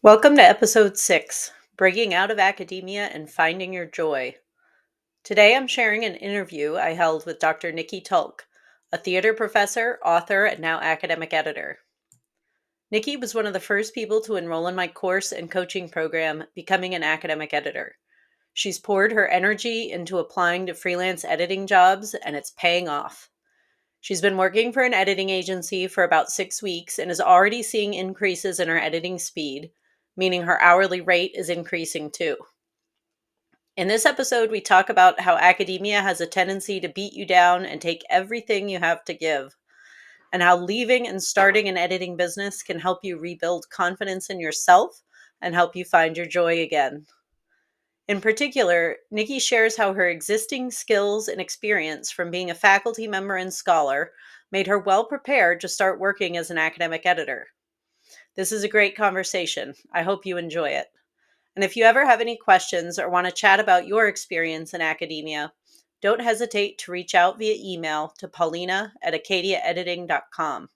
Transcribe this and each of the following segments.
Welcome to episode 6, Breaking Out of Academia and Finding Your Joy. Today I'm sharing an interview I held with Dr. Niki Tulk, a theater professor, author, and now academic editor. Niki was one of the first people to enroll in my course and coaching program, Becoming an Academic Editor. She's poured her energy into applying to freelance editing jobs, and it's paying off. She's been working for an editing agency for about 6 weeks and is already seeing increases in her editing speed, meaning her hourly rate is increasing too. In this episode, we talk about how academia has a tendency to beat you down and take everything you have to give, and how leaving and starting an editing business can help you rebuild confidence in yourself and help you find your joy again. In particular, Niki shares how her existing skills and experience from being a faculty member and scholar made her well prepared to start working as an academic editor. This is a great conversation. I hope you enjoy it. And if you ever have any questions or want to chat about your experience in academia, don't hesitate to reach out via email to paulina@acadiaediting.com.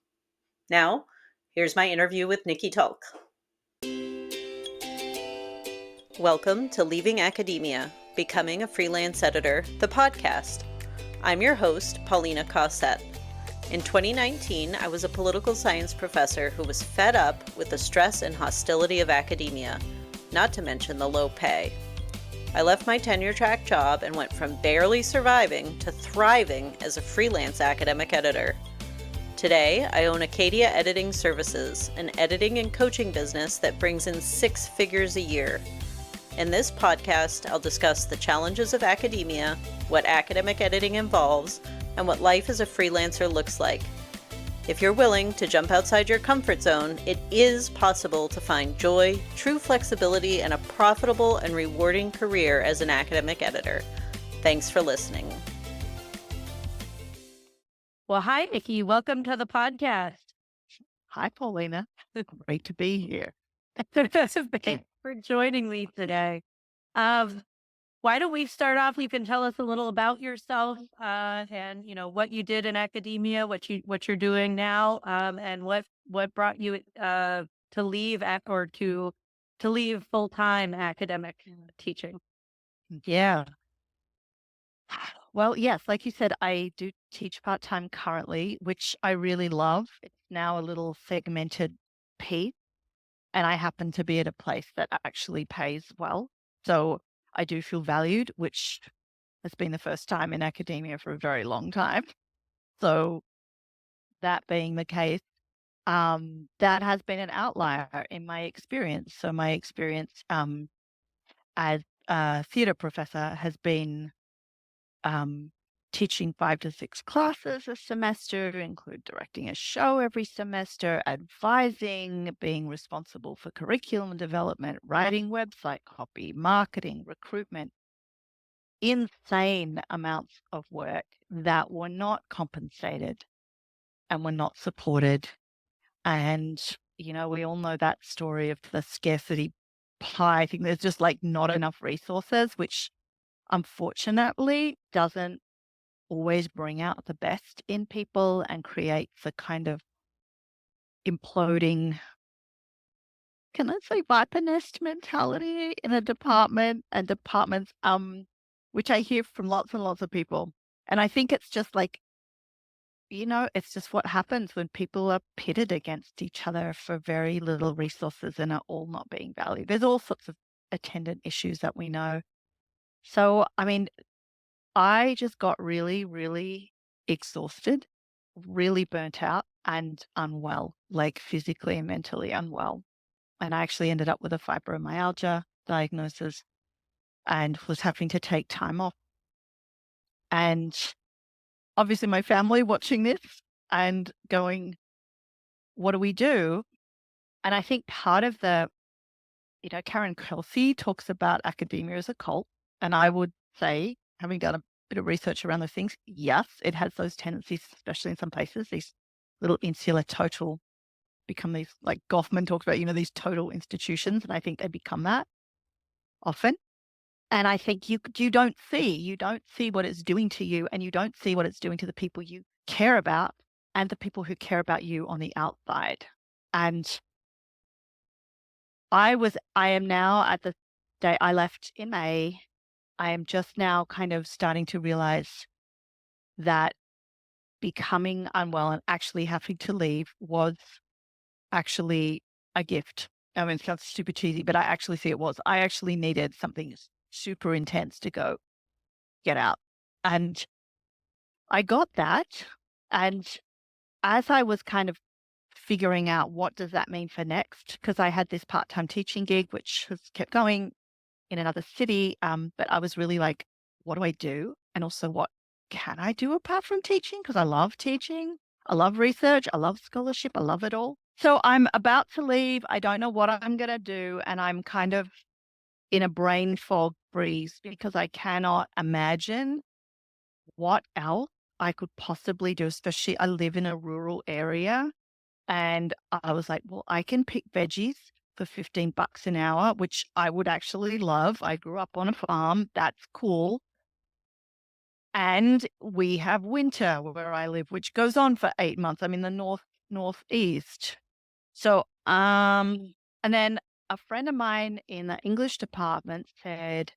Now, here's my interview with Niki Tulk. Welcome to Leaving Academia, Becoming a Freelance Editor, the podcast. I'm your host, Paulina Cossette. In 2019, I was a political science professor who was fed up with the stress and hostility of academia, not to mention the low pay. I left my tenure-track job and went from barely surviving to thriving as a freelance academic editor. Today, I own Acadia Editing Services, an editing and coaching business that brings in 6 figures a year. In this podcast, I'll discuss the challenges of academia, what academic editing involves, and what life as a freelancer looks like. If you're willing to jump outside your comfort zone, it is possible to find joy, true flexibility, and a profitable and rewarding career as an academic editor. Thanks for listening. Well, hi, Niki. Welcome to the podcast. Hi, Paulina. Great to be here. Thanks for joining me today. Why don't we start off? You can tell us a little about yourself, and what you did in academia, what you're doing now, and what brought you to leave to leave full time academic teaching. Yeah. Well, yes, like you said, I do teach part-time currently, which I really love. It's now a little segmented piece, and I happen to be at a place that actually pays well. So I do feel valued, which has been the first time in academia for a very long time. So that being the case, that has been an outlier in my experience. So my experience as a theatre professor has been um, teaching 5 to 6 classes a semester, include directing a show every semester, advising, being responsible for curriculum development, writing website copy, marketing, recruitment. Insane amounts of work that were not compensated and were not supported. And, we all know that story of the scarcity pie. I think there's just like not enough resources, which unfortunately doesn't always bring out the best in people and creates a kind of imploding, can I say viper nest mentality in a department and departments, which I hear from lots and lots of people. And I think it's just like, it's just what happens when people are pitted against each other for very little resources and are all not being valued. There's all sorts of attendant issues that we know. So, I mean, I just got really, really exhausted, really burnt out and unwell, like physically and mentally unwell. And I actually ended up with a fibromyalgia diagnosis and was having to take time off. And obviously my family watching this and going, what do we do? And I think part of Karen Kelsey talks about academia as a cult. And I would say, having done a bit of research around those things, yes, it has those tendencies, especially in some places, these little insular total become these, like Goffman talks about, these total institutions. And I think they become that often. And I think you don't see what it's doing to you, and you don't see what it's doing to the people you care about and the people who care about you on the outside. And I am now at the day I left in May. I am just now kind of starting to realize that becoming unwell and actually having to leave was actually a gift. I mean, it sounds super cheesy, but I actually see it was. I actually needed something super intense to go get out. And I got that. And as I was kind of figuring out what does that mean for next, because I had this part-time teaching gig, which has kept going in another city. But I was really like, what do I do? And also, what can I do apart from teaching? Because I love teaching. I love research. I love scholarship. I love it all. So I'm about to leave. I don't know what I'm going to do. And I'm kind of in a brain fog freeze because I cannot imagine what else I could possibly do, especially I live in a rural area. And I was like, well, I can pick veggies for $15 an hour, which I would actually love. I grew up on a farm. That's cool. And we have winter where I live, which goes on for 8 months. I'm in the northeast. So, and then a friend of mine in the English department said,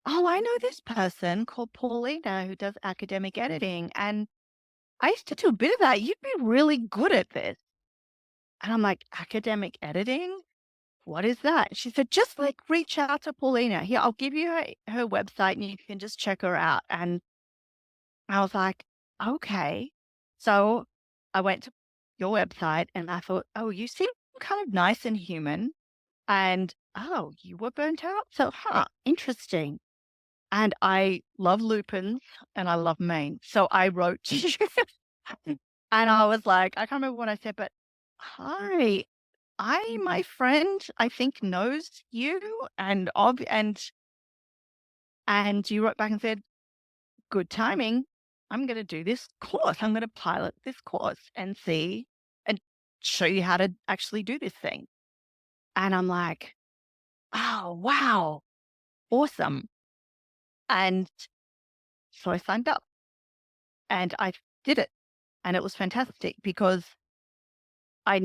oh, I know this person called Paulina who does academic editing. And I used to do a bit of that. You'd be really good at this. And I'm like, academic editing? What is that? She said, just like reach out to Paulina. Here, I'll give you her website and you can just check her out. And I was like, okay. So I went to your website and I thought, oh, you seem kind of nice and human. And oh, you were burnt out? So, interesting. And I love lupins and I love Maine. So I wrote to you and I was like, I can't remember what I said, but hi, my friend, I think knows you and you wrote back and said, good timing. I'm going to do this course. I'm going to pilot this course and see and show you how to actually do this thing. And I'm like, oh, wow, awesome. And so I signed up and I did it. And it was fantastic because I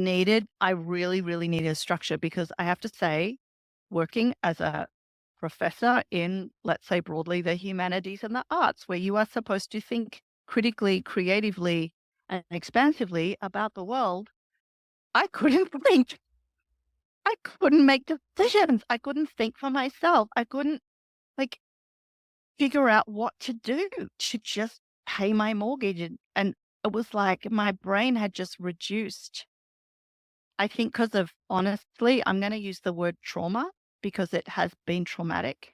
really, really needed a structure because I have to say, working as a professor in, let's say broadly, the humanities and the arts, where you are supposed to think critically, creatively, and expansively about the world, I couldn't think. I couldn't make decisions. I couldn't think for myself. I couldn't like figure out what to do to just pay my mortgage. And it was like my brain had just reduced. I think because of honestly, I'm going to use the word trauma because it has been traumatic.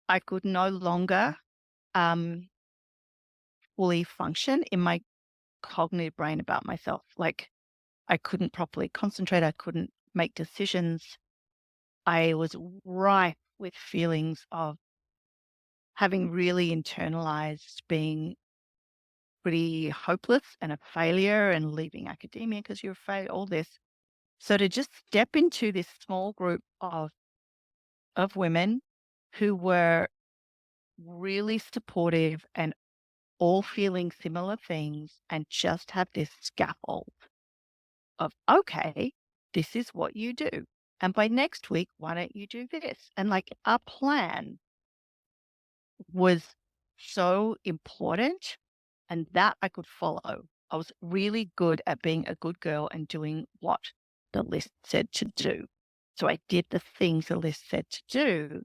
I could no longer um, fully function in my cognitive brain about myself. Like I couldn't properly concentrate. I couldn't make decisions. I was rife with feelings of having really internalized being pretty hopeless and a failure and leaving academia because you're afraid, all this. So to just step into this small group of women who were really supportive and all feeling similar things and just have this scaffold of, okay, this is what you do. And by next week, why don't you do this? And like our plan was so important and that I could follow. I was really good at being a good girl and doing what the list said to do. So I did the things the list said to do.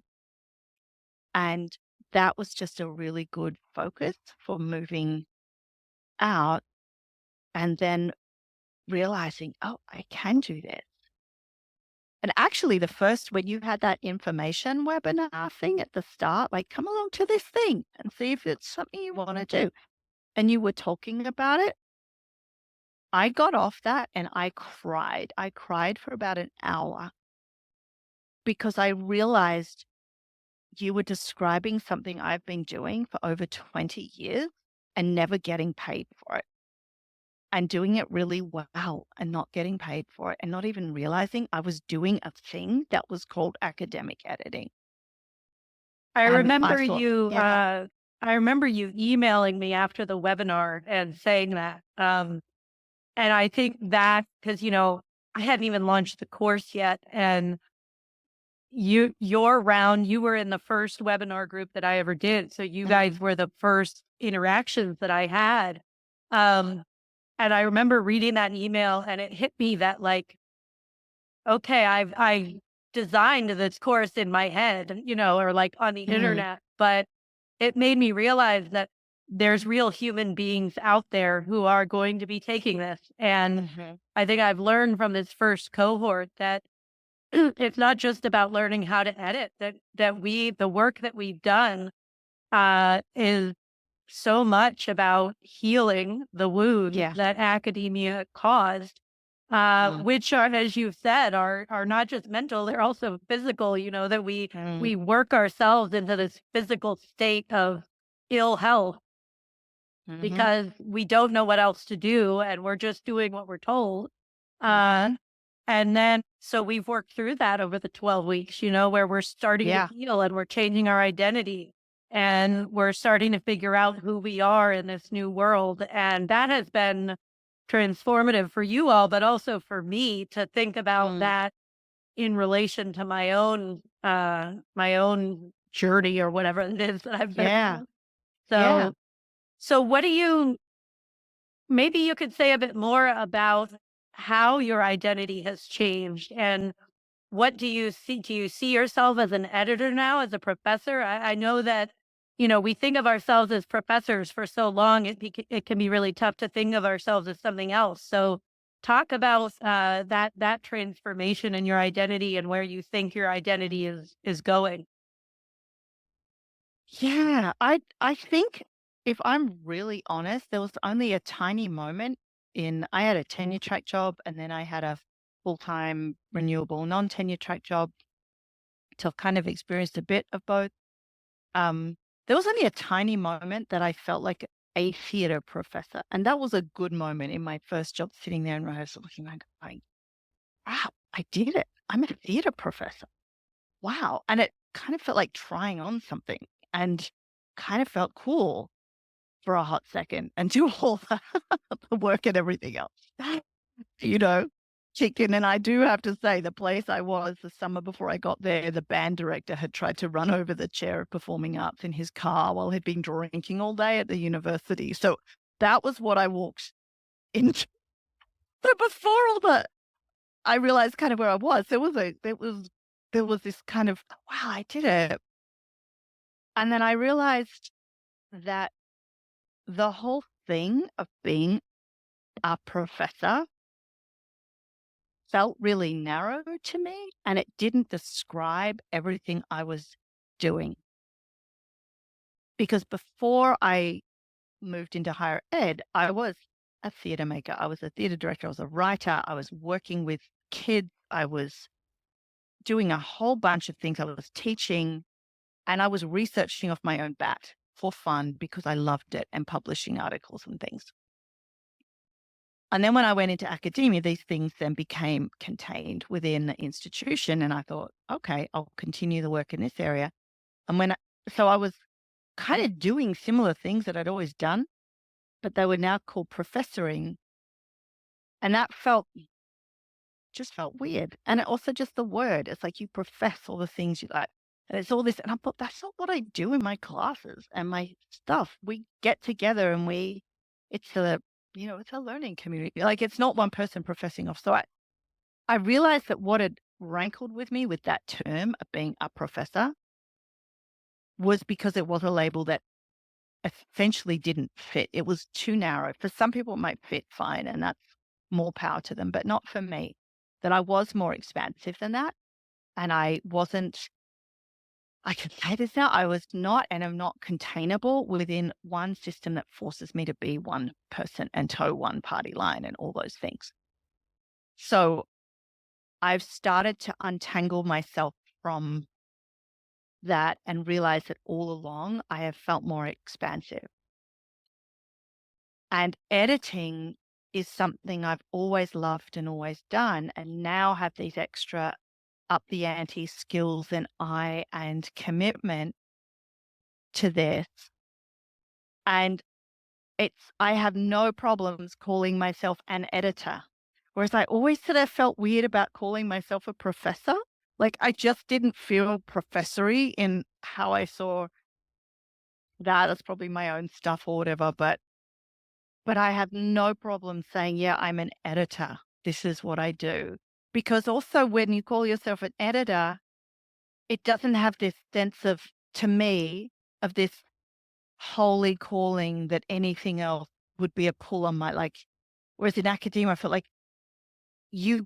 And that was just a really good focus for moving out and then realizing, oh, I can do this. And actually, when you had that information webinar thing at the start, like, come along to this thing and see if it's something you want to do. And you were talking about it. I got off that and I cried. I cried for about an hour because I realized you were describing something I've been doing for over 20 years and never getting paid for it. And doing it really well and not getting paid for it and not even realizing I was doing a thing that was called academic editing. I And I remember thought, you, yeah, I remember you emailing me after the webinar and saying that. And I think that because, I hadn't even launched the course yet. And your round, you were in the first webinar group that I ever did. So you guys were the first interactions that I had. Um, and I remember reading that email and it hit me that like, okay, I designed this course in my head, or like on the internet, but it made me realize that there's real human beings out there who are going to be taking this. And I think I've learned from this first cohort that it's not just about learning how to edit, the work that we've done is so much about healing the wounds that academia caused, which are, as you've said, are not just mental, they're also physical, that we work ourselves into this physical state of ill health because we don't know what else to do and we're just doing what we're told. And then, so we've worked through that over the 12 weeks, where we're starting to heal and we're changing our identity and we're starting to figure out who we are in this new world. And that has been transformative for you all, but also for me to think about that in relation to my own journey or whatever it is that I've been on. So what do you, maybe you could say a bit more about how your identity has changed and what do you see? Do you see yourself as an editor now, as a professor? I know that, we think of ourselves as professors for so long, it can be really tough to think of ourselves as something else. So talk about that transformation in your identity and where you think your identity is going. Yeah, I think if I'm really honest, there was only a tiny moment I had a tenure track job and then I had a full-time renewable non-tenure track job. So I've kind of experienced a bit of both. There was only a tiny moment that I felt like a theater professor. And that was a good moment in my first job, sitting there in rehearsal looking like, wow, I did it. I'm a theater professor. Wow. And it kind of felt like trying on something and kind of felt cool for a hot second until all the work and everything else, you know, kicked in. And I do have to say, the place I was the summer before I got there, the band director had tried to run over the chair of performing arts in his car while he'd been drinking all day at the university. So that was what I walked into. So before all that, I realized kind of where I was. There was this kind of, wow, I did it. And then I realized that the whole thing of being a professor felt really narrow to me and it didn't describe everything I was doing. Because before I moved into higher ed, I was a theater maker. I was a theater director. I was a writer. I was working with kids. I was doing a whole bunch of things. I was teaching and I was researching off my own bat for fun because I loved it and publishing articles and things. And then when I went into academia, these things then became contained within the institution. And I thought, okay, I'll continue the work in this area. And so I was kind of doing similar things that I'd always done, but they were now called professoring. And that just felt weird. And it also just the word, it's like you profess all the things you like. And it's all this. And I thought, that's not what I do in my classes and my stuff. We get together and it's it's a learning community. Like it's not one person professing off. So I realized that what had rankled with me with that term of being a professor was because it was a label that essentially didn't fit. It was too narrow. For some people, it might fit fine, and that's more power to them, but not for me. That I was more expansive than that. And I can say this now, I was not and am not containable within one system that forces me to be one person and toe one party line and all those things. So I've started to untangle myself from that and realize that all along I have felt more expansive. And editing is something I've always loved and always done, and now have these extra up the ante skills and eye and commitment to this. And I have no problems calling myself an editor. Whereas I always sort of felt weird about calling myself a professor. Like, I just didn't feel professory in how I saw that. That's probably my own stuff or whatever, but I have no problem saying, yeah, I'm an editor. This is what I do. Because also when you call yourself an editor, it doesn't have this sense of, to me, of this holy calling that anything else would be a pull on my, like, whereas in academia, I felt like you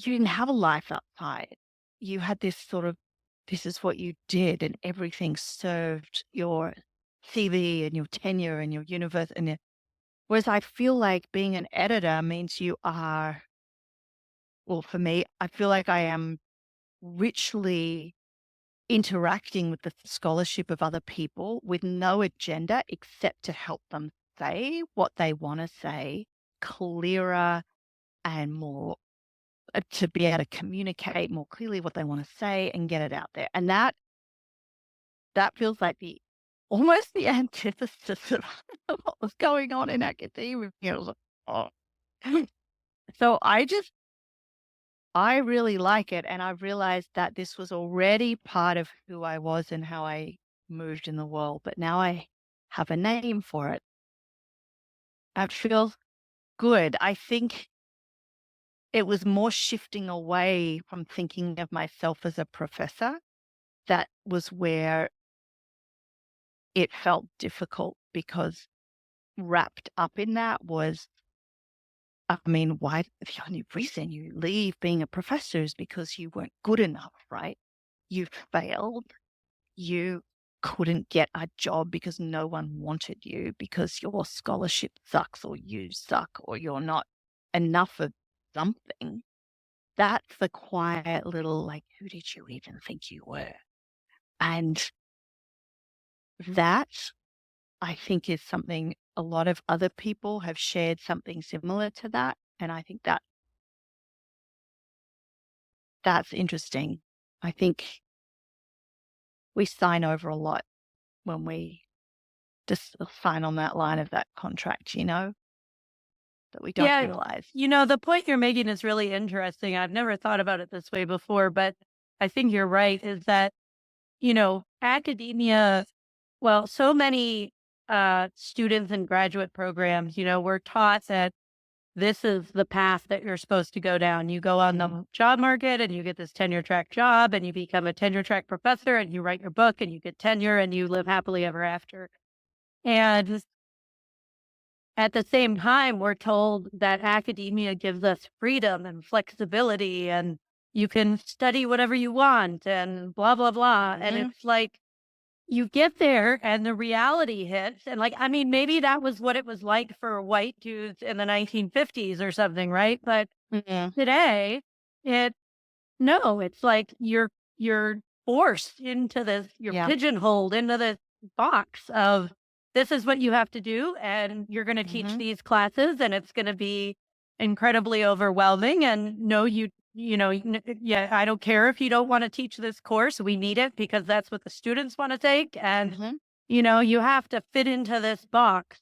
you didn't have a life outside. You had this sort of, this is what you did, and everything served your CV and your tenure and your universe. And whereas I feel like being an editor means you are, well, for me, I feel like I am richly interacting with the scholarship of other people with no agenda except to help them say what they want to say clearer and more, to be able to communicate more clearly what they want to say and get it out there. And that feels like the almost the antithesis of what was going on in academia. I was like, oh. So I really like it. And I realized that this was already part of who I was and how I moved in the world. But now I have a name for it. That feels good. I think it was more shifting away from thinking of myself as a professor. That was where it felt difficult, because wrapped up in that was, I mean, why the only reason you leave being a professor is because you weren't good enough, right? You failed. You couldn't get a job because no one wanted you, because your scholarship sucks, or you suck, or you're not enough of something. That's the quiet little, like, who did you even think you were? And that, I think, is something a lot of other people have shared something similar to that. And I think that that's interesting. I think we sign over a lot when we just sign on that line of that contract, that we don't Yeah, realize. the point you're making is really interesting. I've never thought about it this way before, but I think you're right, is that, academia, well, so many students in graduate programs, we're taught that this is the path that you're supposed to go down. You go on the job market and you get this tenure track job, and you become a tenure track professor, and you write your book and you get tenure and you live happily ever after. And at the same time, we're told that academia gives us freedom and flexibility, and you can study whatever you want and blah, blah, blah. And it's like, you get there and the reality hits. And, like, I mean, maybe that was what it was like for white dudes in the 1950s or something, right? But Yeah. today, it no, it's like you're forced into this, you're Yeah. pigeonholed into this box of, this is what you have to do, and you're going to teach these classes, and it's going to be incredibly overwhelming. And no, yeah, I don't care if you don't want to teach this course. We need it because that's what the students want to take, and you have to fit into this box.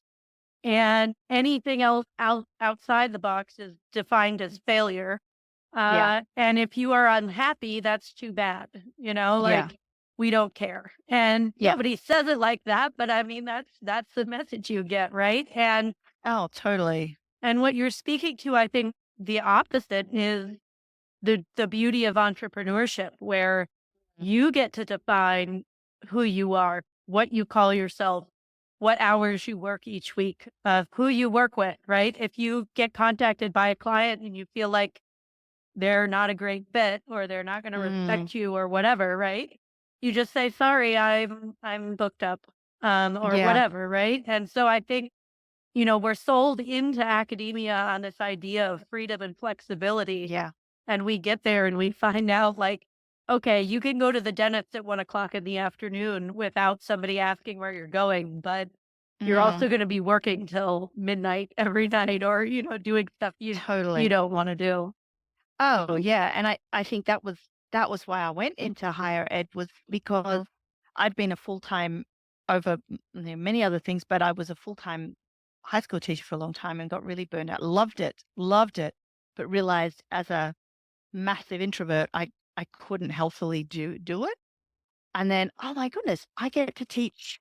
And anything else outside the box is defined as failure. Yeah. And if you are unhappy, that's too bad. Yeah. Like, we don't care. And Yeah. nobody says it like that, but I mean, that's the message you get, right? Oh, totally. And what you're speaking to, I think the opposite is the beauty of entrepreneurship, where you get to define who you are, what you call yourself, what hours you work each week, who you work with, right? If you get contacted by a client and you feel like they're not a great fit, or they're not going to respect you or whatever, right? You just say, sorry, I'm booked up, or Yeah. whatever, right? And so I think, we're sold into academia on this idea of freedom and flexibility. Yeah. And we get there and we find out, like, okay, you can go to the dentist at 1 o'clock in the afternoon without somebody asking where you're going, but you're also going to be working till midnight every night, or, doing stuff you Totally. don't want to do. Oh, yeah. And I think that was why I went into higher ed, was because I'd been a full-time, over many other things, but I was a full-time high school teacher for a long time and got really burned out. Loved it, but realized as a massive introvert, I couldn't healthily do it. And then, oh my goodness, I get to teach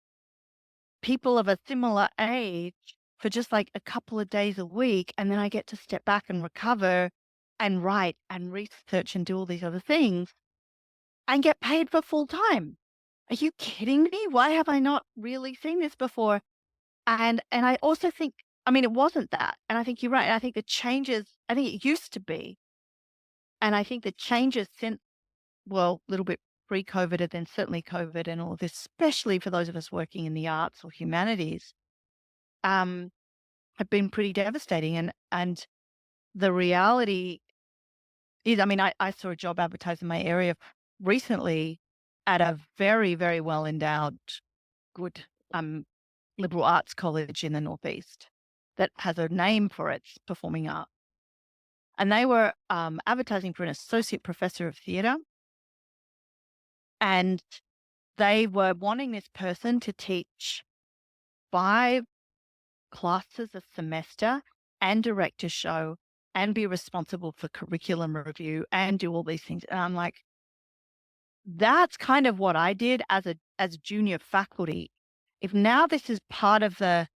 people of a similar age for just like a couple of days a week. And then I get to step back and recover and write and research and do all these other things and get paid for full time. Are you kidding me? Why have I not really seen this before? And I also think, I mean, it wasn't that. And I think you're right. I think the changes, I think it used to be. And I think the changes since, well, a little bit pre-COVID and then certainly COVID and all this, especially for those of us working in the arts or humanities, um, have been pretty devastating. And the reality is, I mean, I saw a job advertised in my area recently at a very, very well endowed, good liberal arts college in the Northeast that has a name for its performing art. And they were advertising for an associate professor of theatre. And they were wanting this person to teach 5 classes a semester and direct a show and be responsible for curriculum review and do all these things. And I'm like, that's kind of what I did as junior faculty. If now this is part of the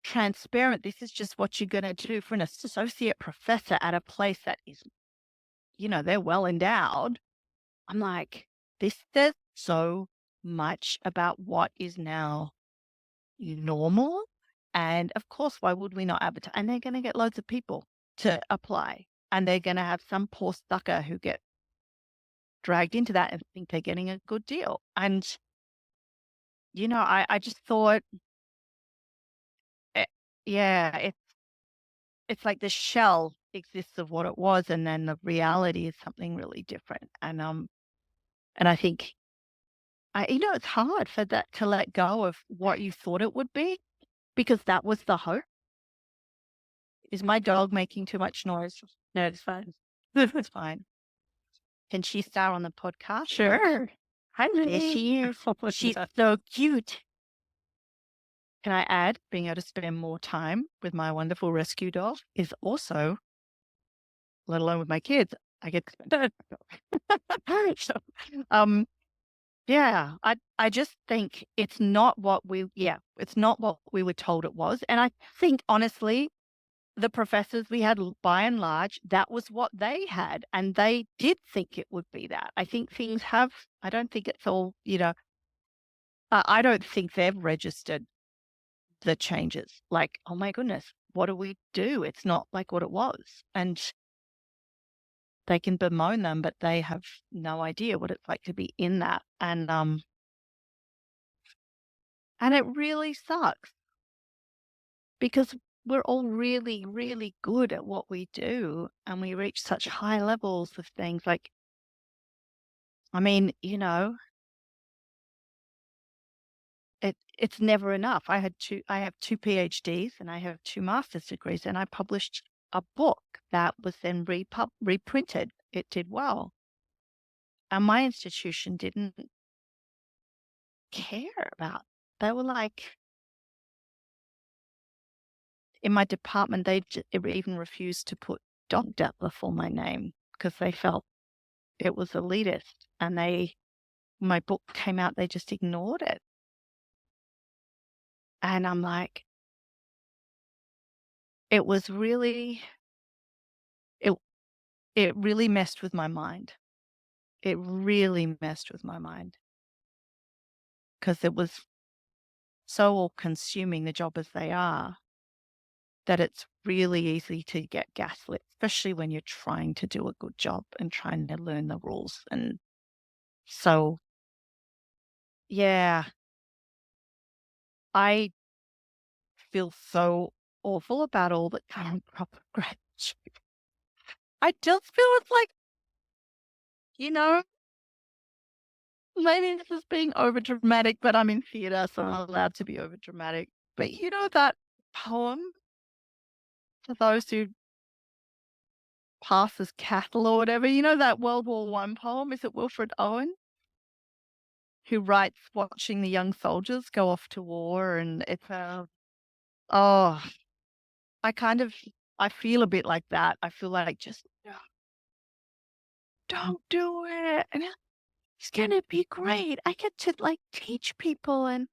transparent, this is just what you're going to do for an associate professor at a place that is, they're well endowed. I'm like, this says so much about what is now normal. And of course, why would we not advertise? And they're going to get loads of people to apply. And they're going to have some poor sucker who get dragged into that and think they're getting a good deal. And, I just thought, eh, yeah, it's like the shell exists of what it was. And then the reality is something really different. And I think, it's hard for that to let go of what you thought it would be because that was the hope. Is my dog making too much noise? No, it's fine. It's fine. Can she star on the podcast? Sure. Hi, There Lily. she is. She's so cute. Can I add, being able to spend more time with my wonderful rescue dog is also, let alone with my kids, I get to spend time with my dog. So, yeah, I just think it's not what it's not what we were told it was. And I think honestly, the professors we had, by and large, that was what they had. And they did think it would be that. I think I don't think it's all, I don't think they've registered the changes. Like, oh my goodness, what do we do? It's not like what it was. And they can bemoan them, but they have no idea what it's like to be in that. And it really sucks because we're all really, really good at what we do. And we reach such high levels of things like, I mean, it's never enough. I have 2 PhDs and I have 2 master's degrees, and I published a book that was then reprinted. It did well. And my institution didn't care about. They were like, in my department, they even refused to put doctor before my name because they felt it was elitist. And when my book came out, they just ignored it. And I'm like, it was really, it really messed with my mind. It really messed with my mind because it was so all-consuming, the job as they are, that it's really easy to get gaslit, especially when you're trying to do a good job and trying to learn the rules. And so, yeah, I feel so awful about all the current proper graduates. I just feel it's like, maybe this is being over dramatic, but I'm in theater, so I'm allowed to be over dramatic. But that poem, for those who pass as cattle or whatever, that World War One poem? Is it Wilfred Owen? Who writes watching the young soldiers go off to war, and it's oh, I feel a bit like that. I feel like just don't do it. And it's going to be great. I get to like teach people and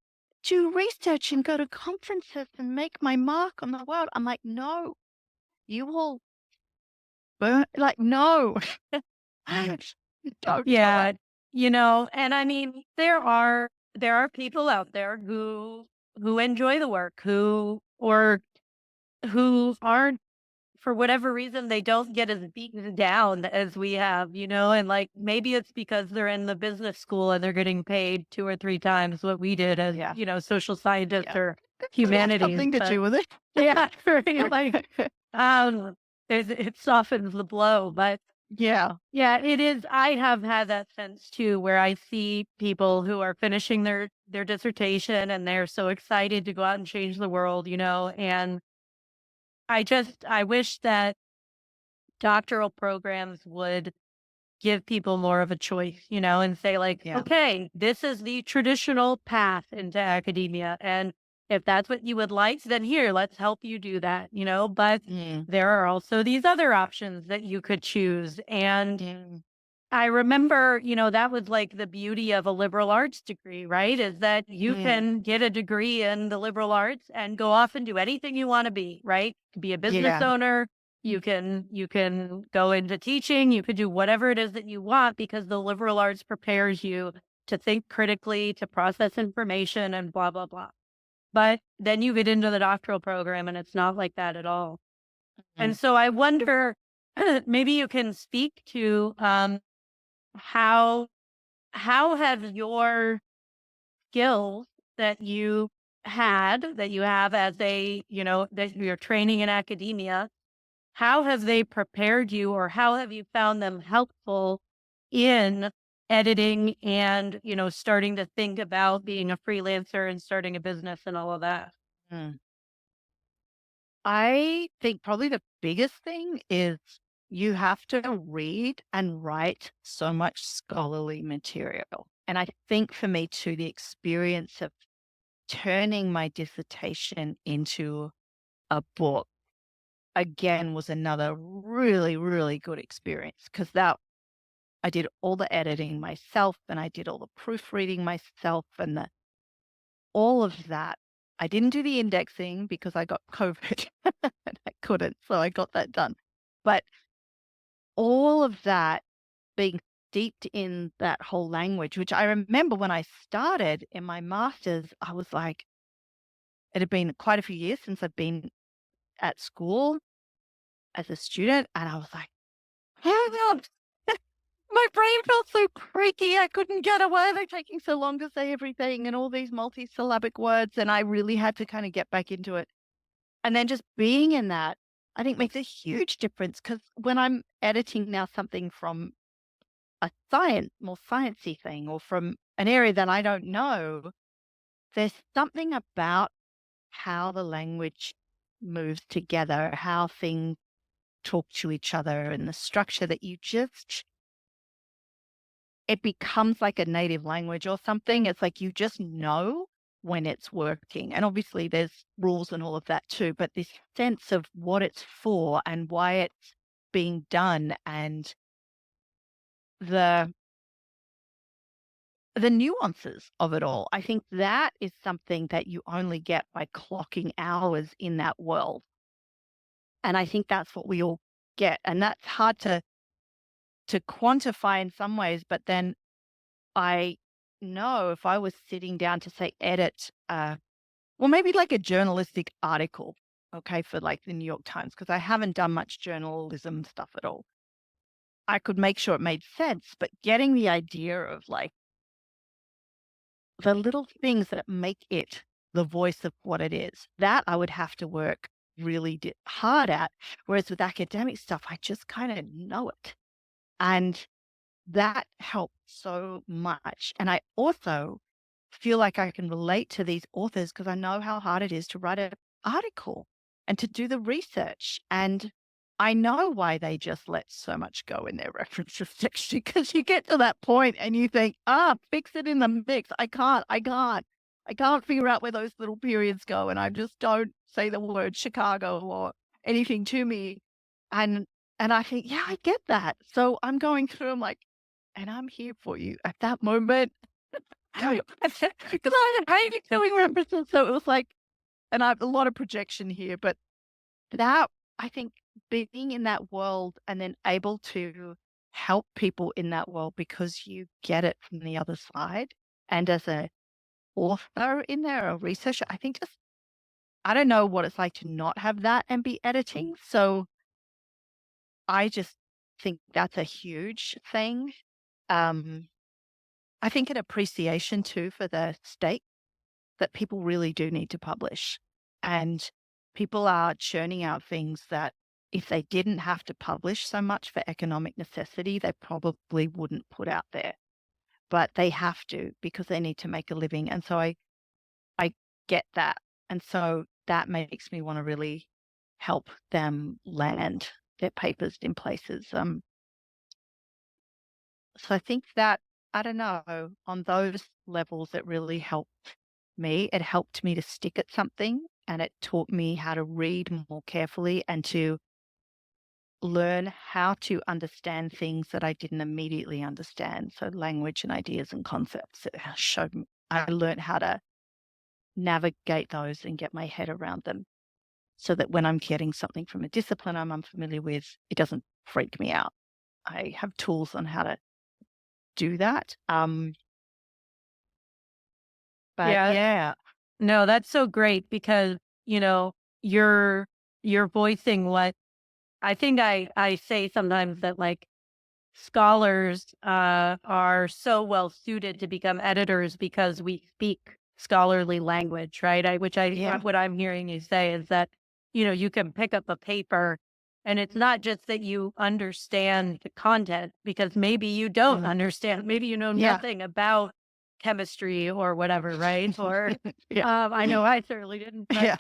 do research and go to conferences and make my mark on the world. I'm like, no, you will burn. Like, no, don't do Yeah, it. and I mean, there are people out there who enjoy the work, who aren't, for whatever reason, they don't get as beaten down as we have, and like maybe it's because they're in the business school and they're getting paid 2 or 3 times what we did as, Yeah. social scientists Yeah. or That has humanities. something to But do with it. yeah, right, like, um, it softens the blow. But Yeah. yeah, it is. I have had that sense too, where I see people who are finishing their dissertation and they're so excited to go out and change the world, and I wish that doctoral programs would give people more of a choice, and say like, Yeah. okay, this is the traditional path into academia. And if that's what you would like, then here, let's help you do that, but Mm. there are also these other options that you could choose. And Mm. I remember, that was like the beauty of a liberal arts degree, right? Is that you Mm. can get a degree in the liberal arts and go off and do anything you want to be, right? Be a business Yeah. owner. You can go into teaching. You could do whatever it is that you want because the liberal arts prepares you to think critically, to process information and blah, blah, blah. But then you get into the doctoral program and it's not like that at all. Mm. And so I wonder, maybe you can speak to, how have your skills that you have as that you're training in academia, how have they prepared you, or how have you found them helpful in editing and, starting to think about being a freelancer and starting a business and all of that? Mm. I think probably the biggest thing is you have to read and write so much scholarly material. And I think for me too, the experience of turning my dissertation into a book again was another really, really good experience because that I did all the editing myself and I did all the proofreading myself and all of that. I didn't do the indexing because I got COVID and I couldn't. So I got that done. But all of that being steeped in that whole language, which I remember when I started in my master's, I was like, it had been quite a few years since I'd been at school as a student. And I was like, hang on, my brain felt so creaky. I couldn't get away. They're taking so long to say everything and all these multisyllabic words. And I really had to kind of get back into it. And then just being in that, I think makes a huge difference because when I'm editing now something from a more sciencey thing or from an area that I don't know, there's something about how the language moves together, how things talk to each other and the structure that it becomes like a native language or something. It's like you just know when it's working. And obviously there's rules and all of that too, but this sense of what it's for and why it's being done and the the nuances of it all. I think that is something that you only get by clocking hours in that world. And I think that's what we all get. And that's hard to quantify in some ways, but then I know if I was sitting down to say edit, well, maybe like a journalistic article, okay, for like the New York Times, because I haven't done much journalism stuff at all. I could make sure it made sense, but getting the idea of like the little things that make it the voice of what it is, that I would have to work really hard at. Whereas with academic stuff, I just kind of know it. And that helped so much. And I also feel like I can relate to these authors because I know how hard it is to write an article and to do the research. And I know why they just let so much go in their references section because you get to that point and you think, fix it in the mix. I can't figure out where those little periods go. And I just don't say the word Chicago or anything to me. And And I think, yeah, I get that. So I'm going through, I'm like, and I'm here for you at that moment. Because I hate doing references. So it was like, and I have a lot of projection here, but that, I think, being in that world and then able to help people in that world because you get it from the other side. And as a author in there, a researcher, I think just, I don't know what it's like to not have that and be editing. So I just think that's a huge thing. Um, I think an appreciation too for the state that people really do need to publish. And people are churning out things that if they didn't have to publish so much for economic necessity, they probably wouldn't put out there. But they have to because they need to make a living. And so I get that. And so that makes me want to really help them land their papers in places. So I think that, I don't know, on those levels, it really helped me. It helped me to stick at something and it taught me how to read more carefully and to learn how to understand things that I didn't immediately understand. So language and ideas and concepts. It showed me, I learned how to navigate those and get my head around them so that when I'm getting something from a discipline I'm unfamiliar with, it doesn't freak me out. I have tools on how to do that. But Yeah. yeah. No, that's so great because, you know, you're you're voicing what I think I say sometimes that like scholars are so well suited to become editors because we speak scholarly language, right? Which Yeah. what I'm hearing you say is that, you can pick up a paper and it's not just that you understand the content because maybe you don't Mm. understand, maybe you know Yeah. nothing about chemistry or whatever, right? Or Yeah. I know I certainly didn't, Yeah.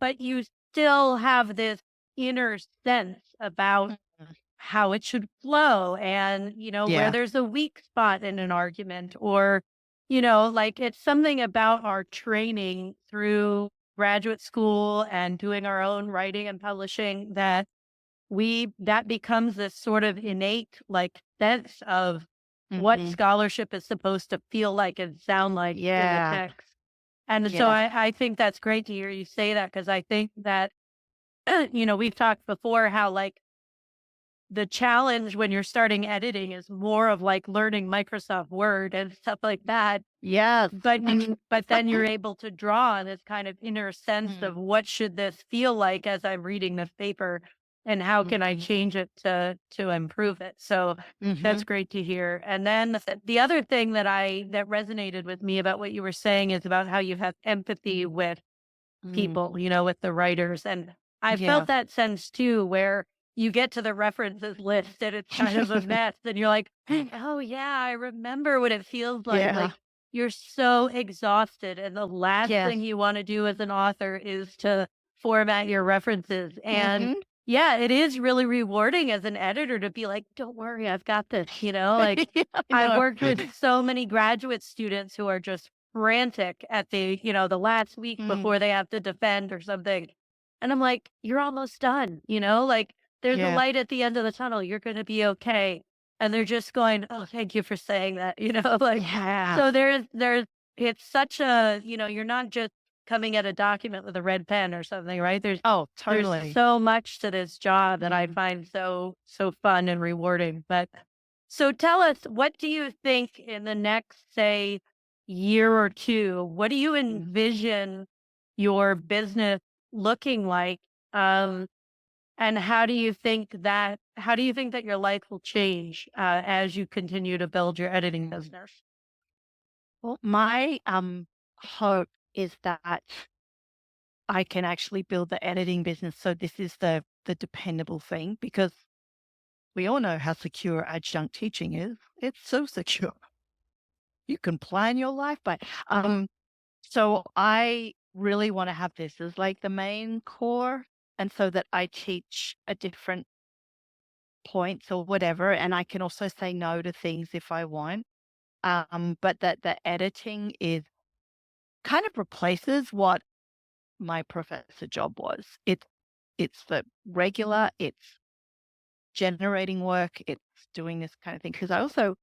but you still have this inner sense about Mhm. how it should flow and, where Yeah. there's a weak spot in an argument or, like it's something about our training through graduate school and doing our own writing and publishing that becomes this sort of innate like sense of what Mhm. scholarship is supposed to feel like and sound like in the Yeah. text. And so Yeah. I think that's great to hear you say that because I think that, we've talked before how like the challenge when you're starting editing is more of like learning Microsoft Word and stuff like that. Yes. But then you're able to draw on this kind of inner sense of Mm. what should this feel like as I'm reading this paper and how can I Mhm. change it to improve it. So that's Mhm. great to hear. And then the other thing that resonated with me about what you were saying is about how you have empathy with Mm. people, with the writers. And I Yeah. felt that sense too, where you get to the references list and it's kind of a mess. And you're like, oh, yeah, I remember what it feels like. Yeah. Like you're so exhausted. And the last Yes. thing you want to do as an author is to format your references. And Mhm. yeah, it is really rewarding as an editor to be like, don't worry, I've got this, like Yeah, I I've know. worked with so many graduate students who are just frantic at the last week Mm. before they have to defend or something. And I'm like, you're almost done, like there's a Yeah. light at the end of the tunnel. You're going to be okay. And they're just going, oh, thank you for saying that, like, Yeah. so it's such you're not just coming at a document with a red pen or something, right? Oh, There's totally. so much to this job that I Mm. find so fun and rewarding. But so tell us, what do you think in the next, say, year or two, what do you Mm. envision your business looking like? Um, and how do you think that your life will change as you continue to build your editing business? Well, my hope is that I can actually build the editing business. So this is the dependable thing because we all know how secure adjunct teaching is. It's so secure. You can plan your life by so I really want to have this as like the main core and so that I teach at different points or whatever and I can also say no to things if I want. But that the editing is kind of replaces what my professor job was. It's the regular, it's generating work. It's doing this kind of thing. Because I also,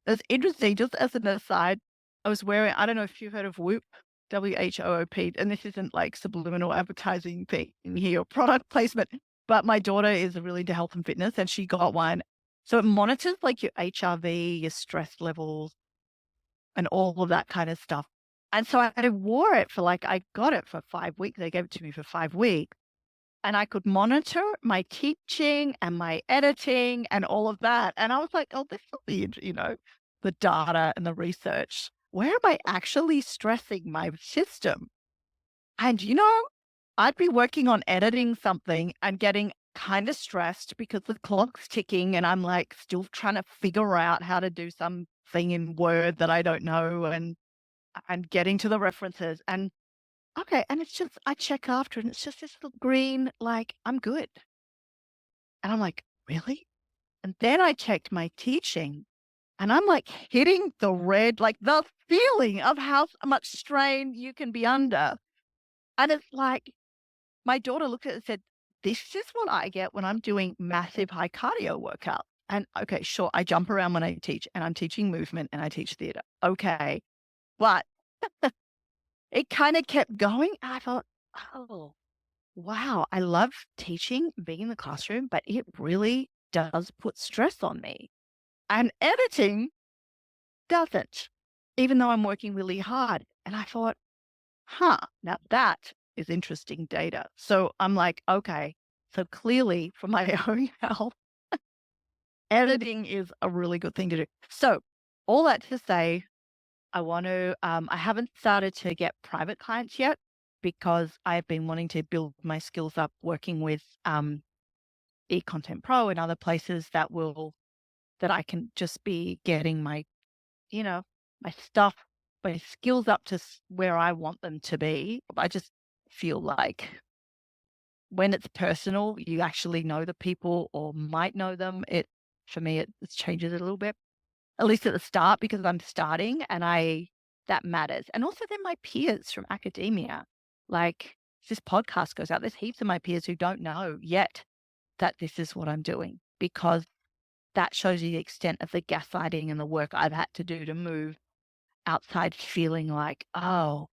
it's interesting, just as an aside, I was wearing, I don't know if you've heard of Whoop, WHOOP, and this isn't like subliminal advertising thing here or product placement, but my daughter is really into health and fitness and she got one. So it monitors like your HRV, your stress levels, and all of that kind of stuff. And so I wore it for like, I got it for 5 weeks. They gave it to me for 5 weeks. And I could monitor my teaching and my editing and all of that. And I was like, oh, this will be, the data and the research. Where am I actually stressing my system? And, I'd be working on editing something and getting kind of stressed because the clock's ticking and I'm like still trying to figure out how to do something in Word that I don't know and getting to the references. And okay, and it's just, I check after and it's just this little green, like, I'm good. And I'm like, really? And then I checked my teaching and I'm like hitting the red, like the feeling of how much strain you can be under. And it's like, my daughter looked at it and said, this is what I get when I'm doing massive high cardio workout. And okay, sure, I jump around when I teach and I'm teaching movement and I teach theater. Okay. But it kind of kept going. I thought, oh, wow, I love teaching, being in the classroom, but it really does put stress on me. And editing doesn't, even though I'm working really hard. And I thought, now that is interesting data. So I'm like, okay, so clearly for my own health, editing is a really good thing to do. So all that to say, I haven't started to get private clients yet because I've been wanting to build my skills up working with eContent Pro and other places that I can just be getting my, my stuff, my skills up to where I want them to be. I just feel like when it's personal, you actually know the people or might know them. For me, it changes it a little bit, at least at the start, because I'm starting and that matters. And also then my peers from academia, like this podcast goes out, there's heaps of my peers who don't know yet that this is what I'm doing, because that shows you the extent of the gaslighting and the work I've had to do to move outside feeling like, oh,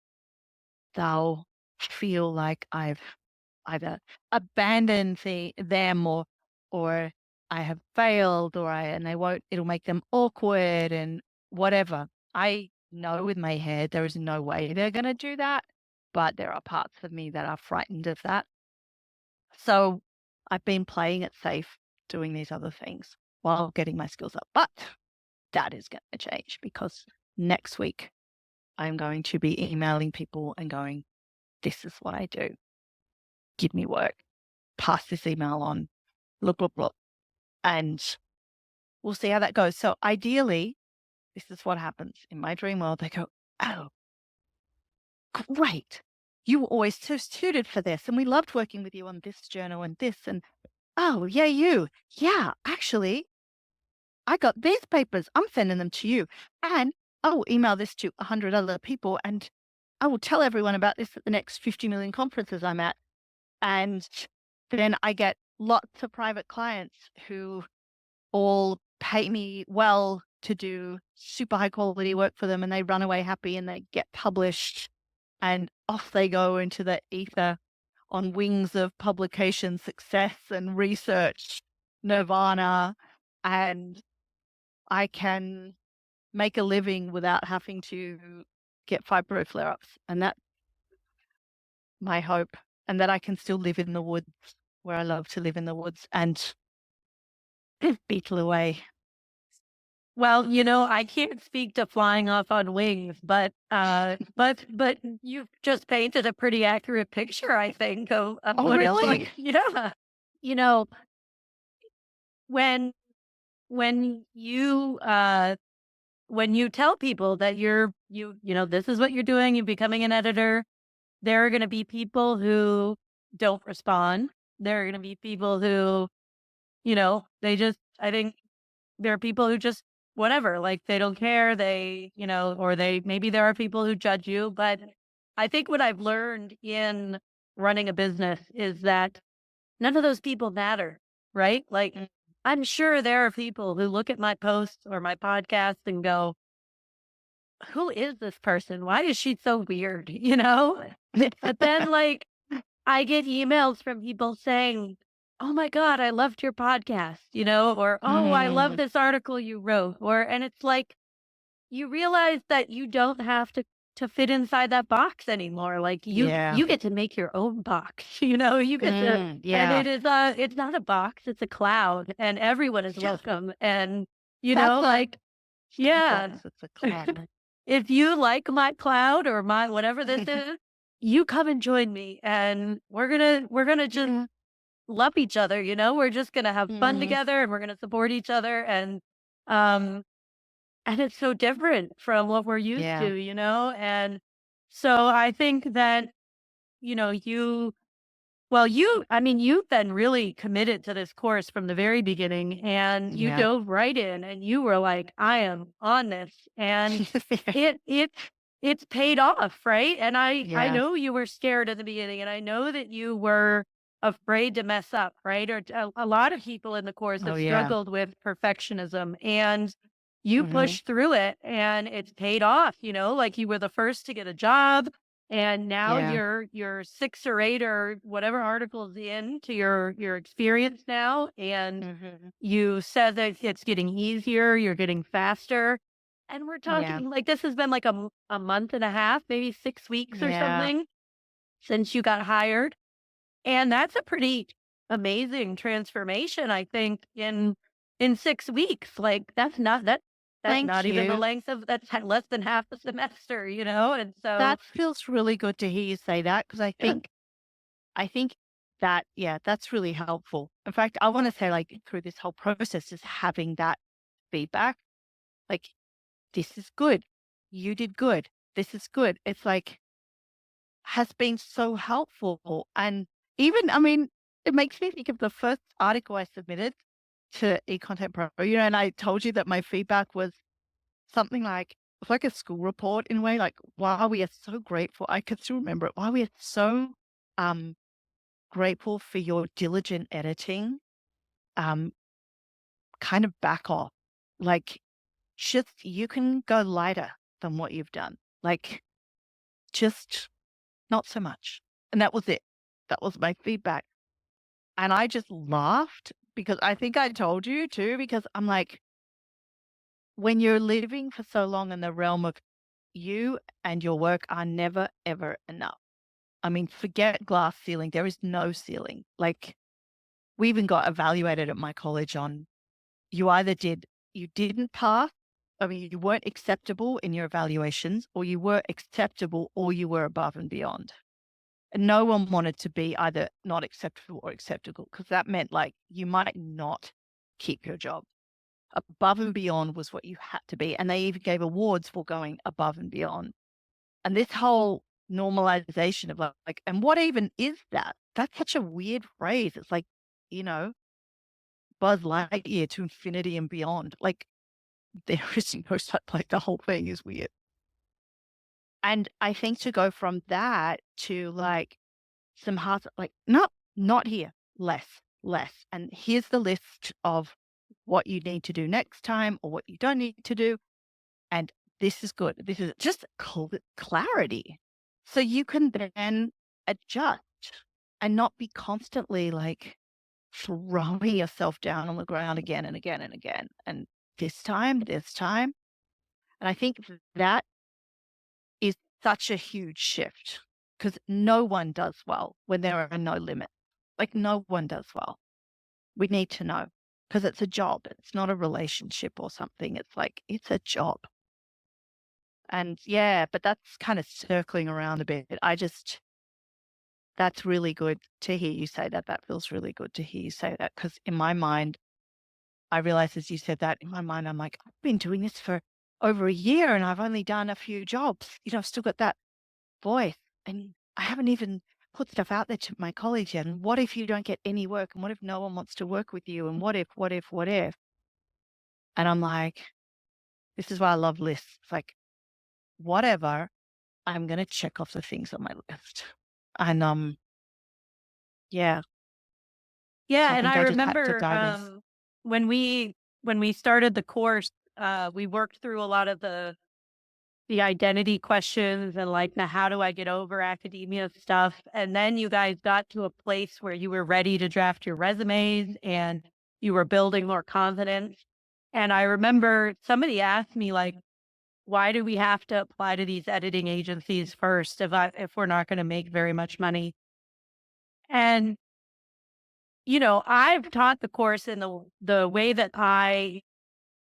they'll feel like I've either abandoned them or I have failed and it'll make them awkward and whatever. I know with my head there is no way they're going to do that, but there are parts of me that are frightened of that. So I've been playing it safe, doing these other things while getting my skills up. But that is going to change because next week I'm going to be emailing people and going, this is what I do. Give me work. Pass this email on. Look. And we'll see how that goes. So ideally, this is what happens in my dream world. They go, oh, great. You were always so suited for this. And we loved working with you on this journal and this. And oh, yeah, you. Yeah, actually, I got these papers. I'm sending them to you. And I will email this to 100 other people. And I will tell everyone about this at the next 50 million conferences I'm at. And then I get lots of private clients who all pay me well to do super high quality work for them, and they run away happy and they get published and off they go into the ether on wings of publication success and research nirvana, and I can make a living without having to get fibro flare-ups. And that's my hope, and that I can still live in the woods where I love to live in the woods and beetle away. Well, I can't speak to flying off on wings, but you've just painted a pretty accurate picture, I think, of Oh, what it's really? like. Yeah. You know, when when you tell people that this is what you're doing, you're becoming an editor, there are going to be people who don't respond. There are going to be people who, I think there are people who just whatever, like they don't care. Or maybe there are people who judge you. But I think what I've learned in running a business is that none of those people matter. right? Like, Mm. I'm sure there are people who look at my posts or my podcast and go, who is this person? Why is she so weird? You know? But then, like, I get emails from people saying, "Oh my god, I loved your podcast," or, "Oh, I love Mm. this article you wrote," and it's like, you realize that you don't have to fit inside that box anymore. Like, Yeah. you get to make your own box, you get to, and Yeah. it's not a box, it's a cloud, and everyone is Yeah. welcome. And, That's a like, yeah, box. It's a cloud. if you like my cloud or my whatever this is, you come and join me, and we're gonna just Mm. love each other. We're just gonna have fun Mhm. together, and we're gonna support each other, um and it's so different from what we're used Yeah. to. And so I think that you well, I mean, you've been really committed to this course from the very beginning, and you Yeah. dove right in, and you were like, "I am on this," and it it it's paid off, right? And I Yeah. know you were scared at the beginning, and I know that you were afraid to mess up, right? Or a lot of people in the course Oh, have yeah. struggled with perfectionism, and you Mhm. pushed through it, and it's paid off. Like you were the first to get a job, and now Yeah. you're 6 or 8 or whatever articles into your experience now, and Mhm. you said that it's getting easier, you're getting faster, and we're Yeah. talking like this has been like a month and a half, maybe 6 weeks or Yeah. something since you got hired, and that's a pretty amazing transformation, I think, in 6 weeks. Like, that's not Thank even the you. length of that's less than half a semester, and so That feels really good to hear you say that because yeah. I think that, yeah, that's really helpful. In fact, I want to say, like, through this whole process, just having that feedback, like, this is good. You did good. This is good. It's like, has been so helpful. And even, I mean, it makes me think of the first article I submitted to eContent Pro, and I told you that my feedback was something like, it's like a school report in a way, like, wow, we are so grateful. I could still remember it. Wow, we are so um, grateful for your diligent editing. Um, kind of back off. Like, just, you can go lighter than what you've done. Like, just not so much. And that was it. That was my feedback. And I just laughed because I think I told you too, because I'm like, when you're living for so long in the realm of you and your work are never, ever enough. I mean, forget glass ceiling. There is no ceiling. Like, we even got evaluated at my college on, you either you didn't pass. I mean, you weren't acceptable in your evaluations, or you were acceptable, or you were above and beyond. And no one wanted to be either not acceptable or acceptable because that meant like you might not keep your job. Above and beyond was what you had to be. And they even gave awards for going above and beyond. And this whole normalization of like, and what even is that? That's such a weird phrase. It's like, you know, Buzz Lightyear to infinity and beyond. Like, there is no such, like, the whole thing is weird. And I think to go from that to like some hard, like, not here, less. And here's the list of what you need to do next time or what you don't need to do. And this is good. This is just clarity. So you can then adjust and not be constantly like throwing yourself down on the ground again and again and again. And this time, this time. And I think that is such a huge shift because no one does well when there are no limits. Like, no one does well. We need to know because it's a job. It's not a relationship or something. It's like, it's a job. And yeah, but that's kind of circling around a bit. That's really good to hear you say that. That feels really good to hear you say that because in my mind, I realized as you said that in my mind, I'm like, I've been doing this for over a year and I've only done a few jobs. I've still got that voice and I haven't even put stuff out there to my colleagues yet. And what if you don't get any work? And what if no one wants to work with you? And what if, what if, what if? And I'm like, this is why I love lists. It's like, whatever, I'm going to check off the things on my list. And yeah, So Yeah, I and think I I just had to remember, dive in. when we started the course, we worked through a lot of the identity questions and like, now how do I get over academia stuff? And then you guys got to a place where you were ready to draft your resumes and you were building more confidence. And I remember somebody asked me like, why do we have to apply to these editing agencies first if we're not going to make very much money? And I've taught the course in the way that I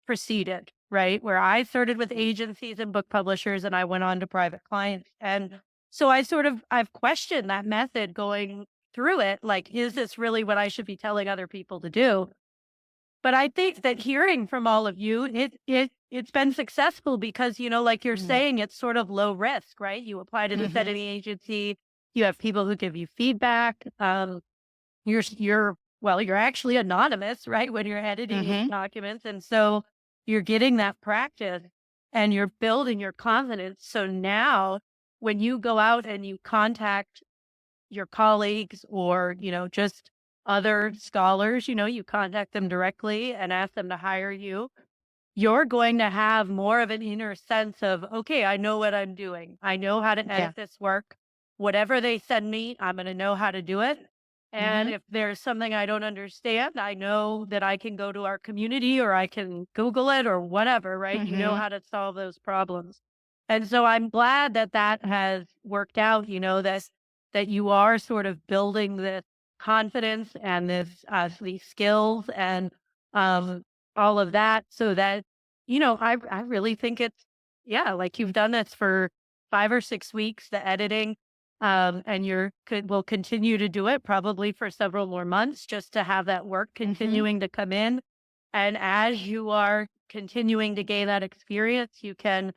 proceeded, right? Where I started with agencies and book publishers and I went on to private clients. And so I've questioned that method going through it. Like, is this really what I should be telling other people to do? But I think that hearing from all of you, it's been successful because, like you're Mm. saying, it's sort of low risk, right? You apply to this Mhm. editing agency, you have people who give you feedback. You're actually anonymous, right, when you're editing these Mhm. documents, and so you're getting that practice and you're building your confidence. So now when you go out and you contact your colleagues or, just other scholars, you contact them directly and ask them to hire you, you're going to have more of an inner sense of, okay, I know what I'm doing. I know how to Yeah. edit this work. Whatever they send me, I'm going to know how to do it. And Mhm. if there's something I don't understand, I know that I can go to our community or I can Google it or whatever, right? You know Mhm. how to solve those problems. And so I'm glad that that has worked out, that you are sort of building this confidence and these skills and um, all of that so that I really think yeah, like you've done this for 5 or 6 weeks, the editing, and will continue to do it probably for several more months just to have that work Mhm. continuing to come in. And as you are continuing to gain that experience, you can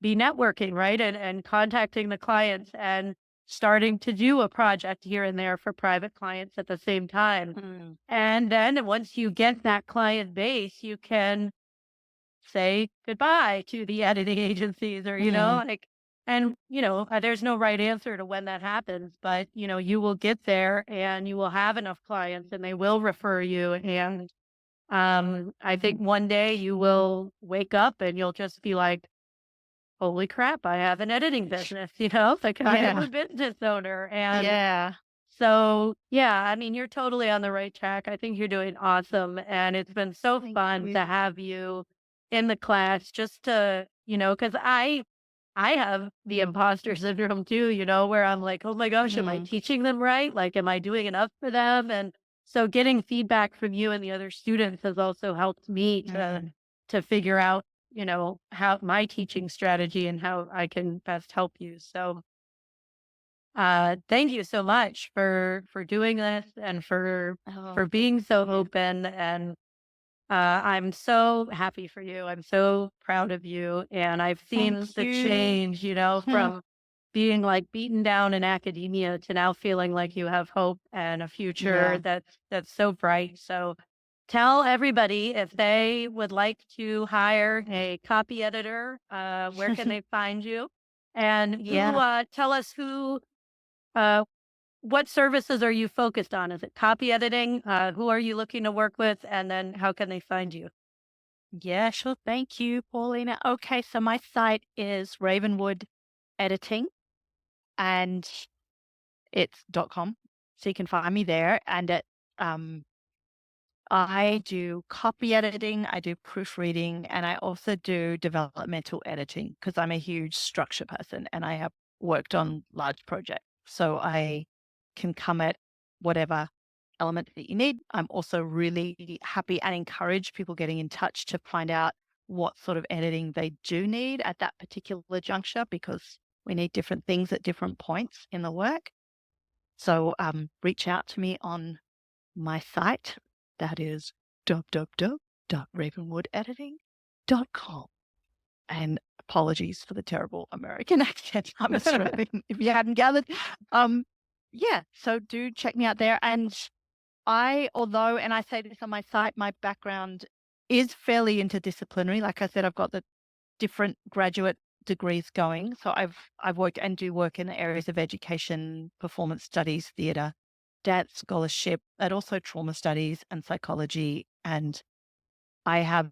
be networking, right? And contacting the clients and starting to do a project here and there for private clients at the same time. Mm. And then once you get that client base, you can say goodbye to the editing agencies or, Mm. like, and, there's no right answer to when that happens, but, you will get there and you will have enough clients and they will refer you. And I think one day you will wake up and you'll just be like, holy crap, I have an editing business, like I am Yeah. a business owner. And Yeah. so, yeah, I mean, you're totally on the right track. I think you're doing awesome. And it's been so Thank fun you. to have you in the class just to, because I have the imposter syndrome too, where I'm like, oh my gosh, am I Mm. teaching them right? Like, am I doing enough for them? And so getting feedback from you and the other students has also helped me Mm. to figure out, how my teaching strategy and how I can best help you. So thank you so much for doing this and Oh, for thank being so you. open. And I'm so happy for you. I'm so proud of you. And I've seen Thank the you. change, from being like beaten down in academia to now feeling like you have hope and a future Yeah. that's so bright. So tell everybody if they would like to hire a copy editor, where can they find you? And Yeah. tell us uh, what services are you focused on? Is it copy editing? Who are you looking to work with? And then how can they find you? Yeah, sure. Thank you, Paulina. Okay, so my site is Ravenwood Editing and it's .com. So you can find me there. And um I do copy editing, I do proofreading, and I also do developmental editing because I'm a huge structure person and I have worked on large projects. So I can come at whatever element that you need. I'm also really happy and encourage people getting in touch to find out what sort of editing they do need at that particular juncture because we need different things at different points in the work. So reach out to me on my site. That is www.ravenwoodediting.com. And apologies for the terrible American accent. I'm Australian, if you hadn't gathered. Um, yeah, so do check me out there. And and I say this on my site, my background is fairly interdisciplinary. Like I said, I've got the different graduate degrees going. So I've worked and do work in the areas of education, performance studies, theatre, dance scholarship and also trauma studies and psychology. And I have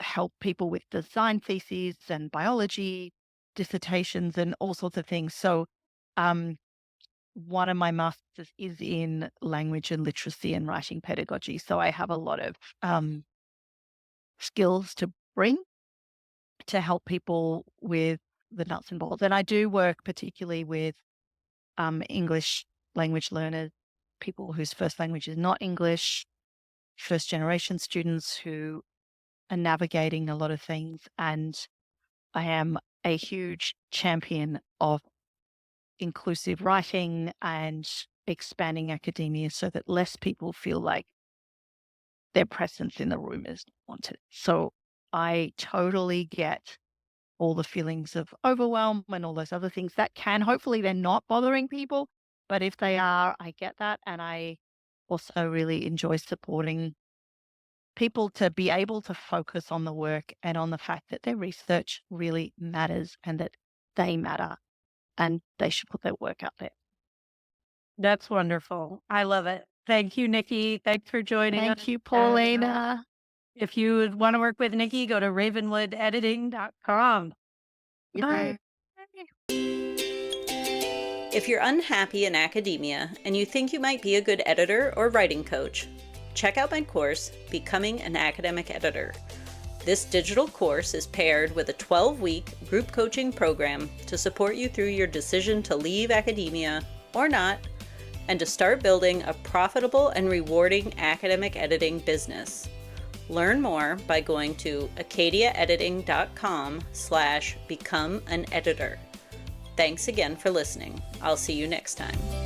helped people with design theses and biology dissertations and all sorts of things. So, um, one of my masters is in language and literacy and writing pedagogy. So I have a lot of skills to bring to help people with the nuts and bolts. And I do work particularly with English language learners, people whose first language is not English, first generation students who are navigating a lot of things. And I am a huge champion of inclusive writing and expanding academia so that less people feel like their presence in the room is wanted. So I totally get all the feelings of overwhelm and all those other things that can, hopefully they're not bothering people, but if they are, I get that. And I also really enjoy supporting people to be able to focus on the work and on the fact that their research really matters and that they matter and they should put their work out there. That's wonderful. I love it. Thank you, Niki. Thanks for joining us. Thank you, Paulina. If you want to work with Niki, go to ravenwoodediting.com. Bye. If you're unhappy in academia and you think you might be a good editor or writing coach, check out my course, Becoming an Academic Editor. This digital course is paired with a 12-week group coaching program to support you through your decision to leave academia or not, and to start building a profitable and rewarding academic editing business. Learn more by going to acadiaediting.com/become an editor. Thanks again for listening. I'll see you next time.